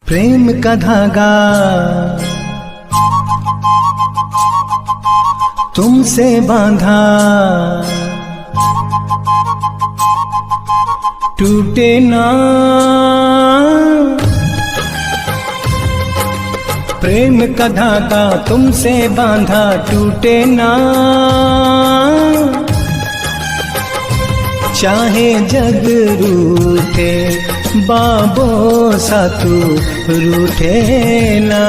प्रेम का धागा तुमसे बांधा, टूटे ना। प्रेम का धागा तुमसे बांधा, टूटे ना। चाहे जग रूठे, बाबो सा तू रूठे ना।